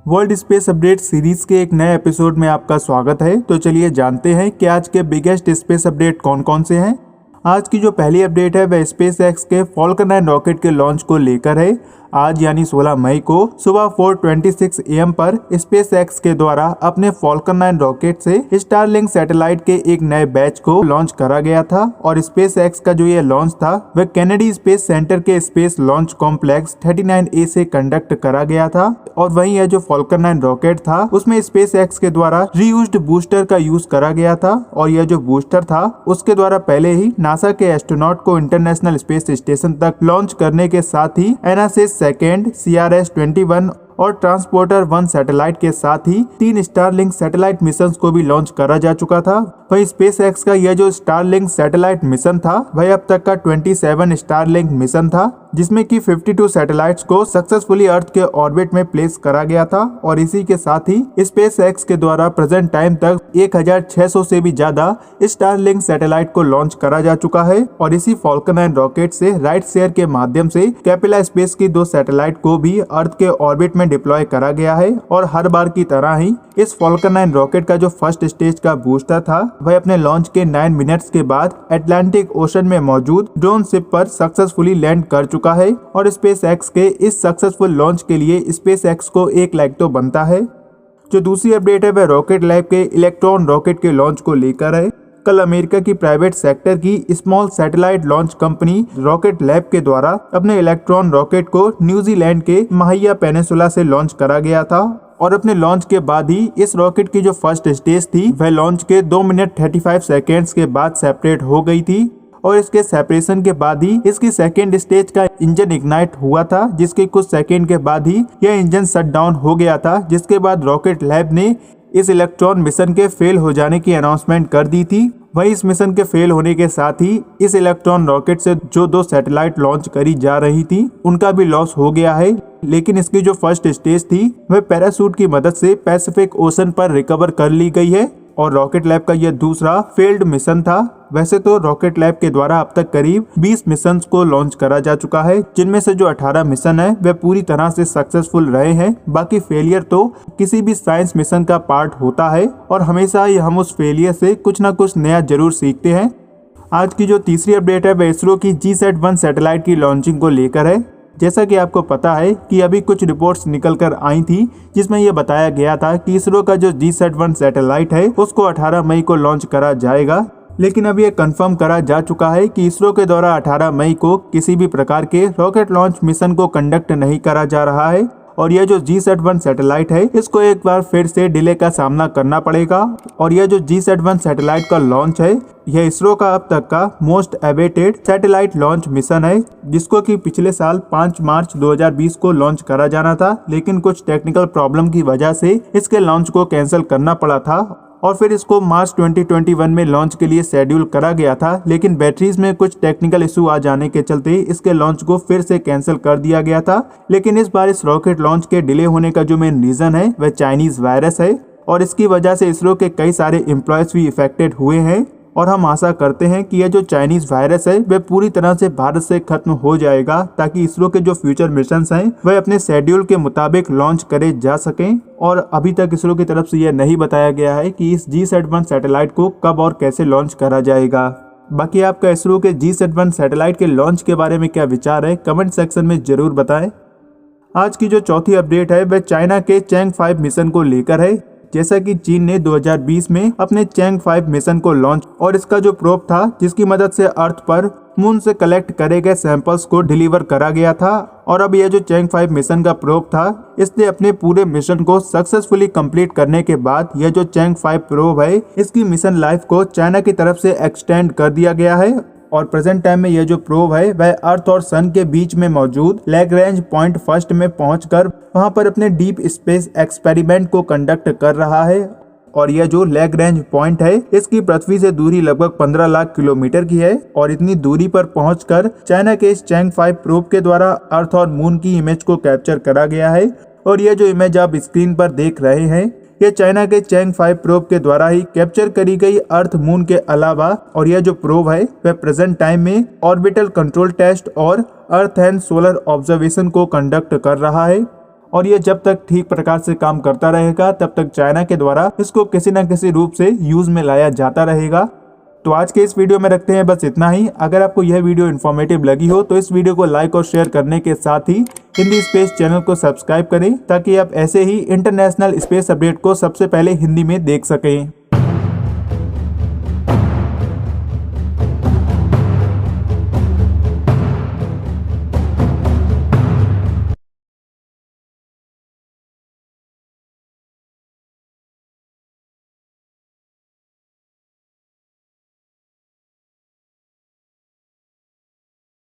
World space update series के एक नए एपिसोड में आपका स्वागत है। तो चलिए जानते हैं कि आज के बिगेस्ट स्पेस अपडेट कौन कौन से हैं। आज की जो पहली अपडेट है वह स्पेस एक्स के फॉल्कन 9 रॉकेट के लॉन्च को लेकर है। आज यानी 16 मई को सुबह 4:26 AM पर स्पेस एक्स के द्वारा अपने फॉल्कन 9 रॉकेट से स्टारलिंक सैटेलाइट के एक नए बैच को लॉन्च करा गया था और स्पेस एक्स का जो ये लॉन्च था वह कैनेडी स्पेस सेंटर के स्पेस लॉन्च कॉम्प्लेक्स 39A से कंडक्ट करा गया था। और वहीं यह जो फॉल्कन 9 रॉकेट था उसमें स्पेस एक्स के द्वारा रीयूज्ड बूस्टर का यूज करा गया था और यह जो बूस्टर था उसके द्वारा पहले ही नासा के एस्ट्रोनॉट को इंटरनेशनल स्पेस स्टेशन तक लॉन्च करने के साथ ही एनासिस सेकेंड, CRS-21 और ट्रांसपोर्टर 1 सैटेलाइट के साथ ही 3 स्टारलिंक सैटेलाइट मिशंस को भी लॉन्च करा जा चुका था। वहीं स्पेस एक्स का यह जो स्टारलिंक सैटेलाइट मिशन था वह अब तक का 27 स्टारलिंक मिशन था, जिसमें कि 52 सैटेलाइट्स को सक्सेसफुली अर्थ के ऑर्बिट में प्लेस करा गया था। और इसी के साथ ही स्पेस एक्स के द्वारा प्रेजेंट टाइम तक 1600 से भी ज्यादा स्टारलिंक सैटेलाइट को लॉन्च करा जा चुका है। और इसी फॉल्कन 9 रॉकेट से राइट शेयर के माध्यम से कैपेला स्पेस की 2 सैटेलाइट को भी अर्थ के ऑर्बिट में डिप्लॉय करा गया है। और हर बार की तरह ही इस फॉल्कन 9 रॉकेट का जो फर्स्ट स्टेज का बूस्टर था वह अपने लॉन्च के 9 मिनट्स के बाद अटलांटिक ओशन में मौजूद ड्रोन शिप पर सक्सेसफुली लैंड कर चुका है। और स्पेस एक्स के इस सक्सेसफुल लॉन्च के लिए स्पेस एक्स को 1 लाइक तो बनता है। जो दूसरी अपडेट है वह रॉकेट लैब के इलेक्ट्रॉन रॉकेट के लॉन्च को लेकर है। कल अमेरिका की प्राइवेट सेक्टर की small satellite launch company rocket lab के द्वारा अपने इलेक्ट्रॉन रॉकेट को न्यूजीलैंड के माहिया पेनिसुला से लॉन्च करा गया था। और अपने लॉन्च के बाद ही इस रॉकेट की जो फर्स्ट स्टेज थी वह लॉन्च के 2 मिनट 35 सेकेंड्स के बाद सेपरेट हो गई थी। और इसके सेपरेशन के बाद ही इसकी सेकेंड स्टेज का इंजन इग्नाइट हुआ था, जिसके कुछ सेकेंड के बाद ही यह इंजन शट डाउन हो गया था, जिसके बाद रॉकेट लैब ने इस इलेक्ट्रॉन मिशन के फेल हो जाने की अनाउंसमेंट कर दी थी। वहीं इस मिशन के फेल होने के साथ ही इस इलेक्ट्रॉन रॉकेट से जो 2 सैटेलाइट लॉन्च करी जा रही थी उनका भी लॉस हो गया है। लेकिन इसकी जो फर्स्ट स्टेज थी वह पैराशूट की मदद से पैसिफिक ओशन पर रिकवर कर ली गई है। और रॉकेट लैब का यह दूसरा फेल्ड मिशन था। वैसे तो रॉकेट लैब के द्वारा अब तक करीब 20 मिशंस को लॉन्च करा जा चुका है, जिनमें से जो 18 मिशन है वह पूरी तरह से सक्सेसफुल रहे हैं। बाकी फेलियर तो किसी भी साइंस मिशन का पार्ट होता है और हमेशा ही हम उस फेलियर से कुछ न कुछ नया जरूर सीखते हैं। आज की जो तीसरी अपडेट है वह इसरो की GSAT-1 सैटेलाइट की लॉन्चिंग को लेकर है। जैसा कि आपको पता है कि अभी कुछ रिपोर्ट्स निकल कर आई थी जिसमें यह बताया गया था कि इसरो का जो GSAT-1 सैटेलाइट है उसको 18 मई को लॉन्च करा जाएगा। लेकिन अब यह कंफर्म करा जा चुका है कि इसरो के द्वारा 18 मई को किसी भी प्रकार के रॉकेट लॉन्च मिशन को कंडक्ट नहीं करा जा रहा है। और यह जो GSAT-1 सैटेलाइट है इसको एक बार फिर से डिले का सामना करना पड़ेगा। और यह जो GSAT-1 सैटेलाइट का लॉन्च है यह इसरो का अब तक का most awaited satellite launch mission है, जिसको कि पिछले साल 5 मार्च 2020 को लॉन्च करा जाना था, लेकिन कुछ टेक्निकल प्रॉब्लम की वजह से इसके लॉन्च को कैंसिल करना पड़ा था। और फिर इसको मार्च 2021 में लॉन्च के लिए शेड्यूल करा गया था, लेकिन बैटरीज में कुछ टेक्निकल इशू आ जाने के चलते इसके लॉन्च को फिर से कैंसिल कर दिया गया था। लेकिन इस बार इस रॉकेट लॉन्च के डिले होने का जो मेन रीजन है वह चाइनीज वायरस है और इसकी वजह से इसरो के कई सारे एम्प्लॉयज भी इफेक्टेड हुए हैं। और हम आशा करते हैं कि यह जो चाइनीज वायरस है वह पूरी तरह से भारत से खत्म हो जाएगा, ताकि इसरो के जो फ्यूचर मिशंस हैं वह अपने शेड्यूल के मुताबिक लॉन्च करे जा सकें। और अभी तक इसरो की तरफ से यह नहीं बताया गया है कि इस GSAT-1 सैटेलाइट को कब और कैसे लॉन्च करा जाएगा। बाकी आपका इसरो के GSAT-1 सैटेलाइट के लॉन्च के बारे में क्या विचार है कमेंट सेक्शन में जरूर बताएं। आज की जो चौथी अपडेट है वह चाइना के चैंग 5 मिशन को लेकर है। जैसा कि चीन ने 2020 में अपने चैंग 5 मिशन को लॉन्च और इसका जो प्रोब था जिसकी मदद से अर्थ पर मून से कलेक्ट करे गए सैंपल्स को डिलीवर करा गया था। और अब यह जो चैंग 5 मिशन का प्रोब था इसने अपने पूरे मिशन को सक्सेसफुली कंप्लीट करने के बाद यह जो चैंग 5 प्रोब है इसकी मिशन लाइफ को चाइना की तरफ से एक्सटेंड कर दिया गया है। और प्रेजेंट टाइम में यह जो प्रोब है वह अर्थ और सन के बीच में मौजूद लैग्रैंज पॉइंट फर्स्ट में पहुंचकर वहां पर अपने डीप स्पेस एक्सपेरिमेंट को कंडक्ट कर रहा है। और यह जो लैग्रैंज पॉइंट है इसकी पृथ्वी से दूरी लगभग 15 लाख किलोमीटर की है। और इतनी दूरी पर पहुंचकर चाइना के इस चैंग 5 प्रोब के द्वारा अर्थ और मून की इमेज को कैप्चर करा गया है। और यह जो इमेज आप स्क्रीन पर देख रहे हैं ये चाइना के चैंग 5 प्रोब के द्वारा ही कैप्चर करी गई अर्थ मून के अलावा। और यह जो प्रोब है वह प्रेजेंट टाइम में ऑर्बिटल कंट्रोल टेस्ट और अर्थ एंड सोलर ऑब्जर्वेशन को कंडक्ट कर रहा है। और ये जब तक ठीक प्रकार से काम करता रहेगा तब तक चाइना के द्वारा इसको किसी न किसी रूप से यूज में लाया जाता रहेगा। तो आज के इस वीडियो में रखते हैं बस इतना ही। अगर आपको यह वीडियो इन्फॉर्मेटिव लगी हो तो इस वीडियो को लाइक और शेयर करने के साथ ही हिंदी स्पेस चैनल को सब्सक्राइब करें ताकि आप ऐसे ही इंटरनेशनल स्पेस अपडेट को सबसे पहले हिंदी में देख सकें।